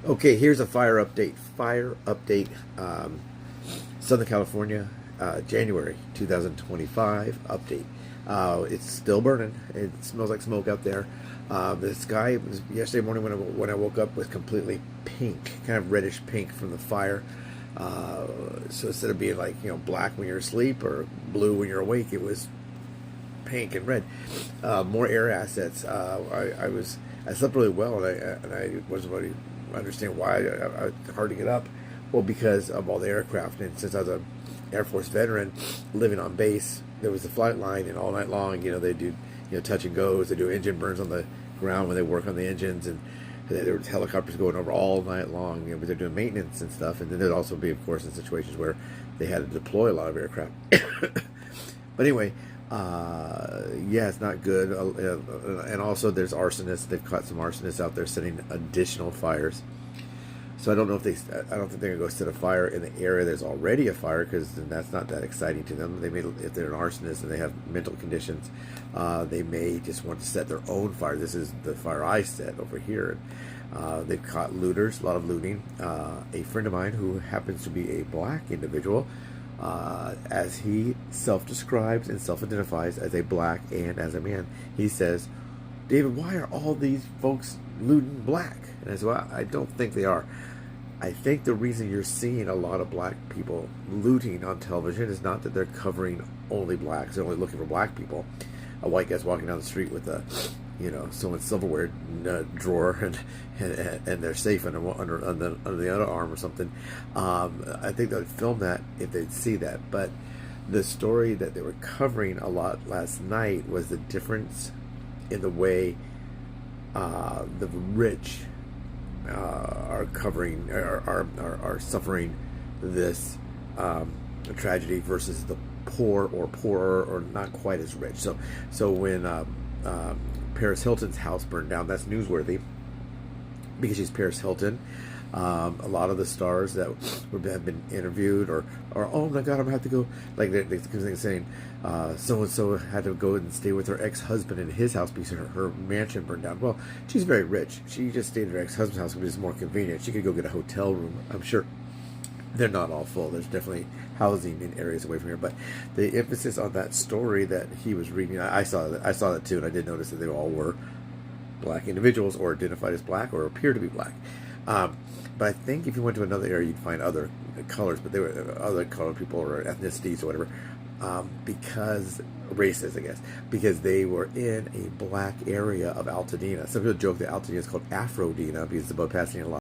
Okay, here's a fire update. Southern California, January 2025 update. It's still burning. It smells like smoke out there. The sky was, yesterday morning when I woke up, was completely pink, kind of reddish pink from the fire. So instead of being like black when you're asleep or blue when you're awake, it was pink and red. More air assets. I slept really well, and I wasn't really understand why. It's hard to get up. Well, because of all the aircraft, and since I was a Air Force veteran living on base, there was a flight line, and all night long, they do touch and goes. They do engine burns on the ground when they work on the engines, and there were helicopters going over all night long. But they're doing maintenance and stuff, and then there'd also be, of course, in situations where they had to deploy a lot of aircraft. But anyway, yeah, it's not good. And also, there's arsonists. They've caught some arsonists out there setting additional fires. So I don't know if I don't think they're gonna go set a fire in the area there's already a fire, because then that's not that exciting to them. They may, if they're an arsonist and they have mental conditions, they may just want to set their own fire. This is the fire I set over here. They've caught looters, a lot of looting. A friend of mine who happens to be a black individual, as he self-describes and self-identifies as a black and as a man, he says, "David, why are all these folks looting black?" And I said, "Well, I don't think they are. I think the reason you're seeing a lot of black people looting on television is not that they're covering only blacks. They're only looking for black people. A white guy's walking down the street with a, someone's silverware drawer and their safe under the other arm or something. I think they'd film that if they'd see that. But the story that they were covering a lot last night was the difference in the way the rich are covering are suffering this tragedy versus the poor or poorer or not quite as rich. So when Paris Hilton's house burned down, that's newsworthy because she's Paris Hilton. A lot of the stars that have been interviewed, or oh my God, I'm gonna have to go. Like they're saying, so and so had to go and stay with her ex-husband in his house because her mansion burned down. Well, she's very rich. She just stayed at her ex-husband's house because it's more convenient. She could go get a hotel room. I'm sure they're not all full. There's definitely housing in areas away from here. But the emphasis on that story that he was reading, I saw that too, and I did notice that they all were black individuals or identified as black or appear to be black. But I think if you went to another area, you'd find other colors, but they were other colored people or ethnicities or whatever, because races, I guess, because they were in a black area of Altadena. Some people joke that Altadena is called Afrodena because it's above Pasadena.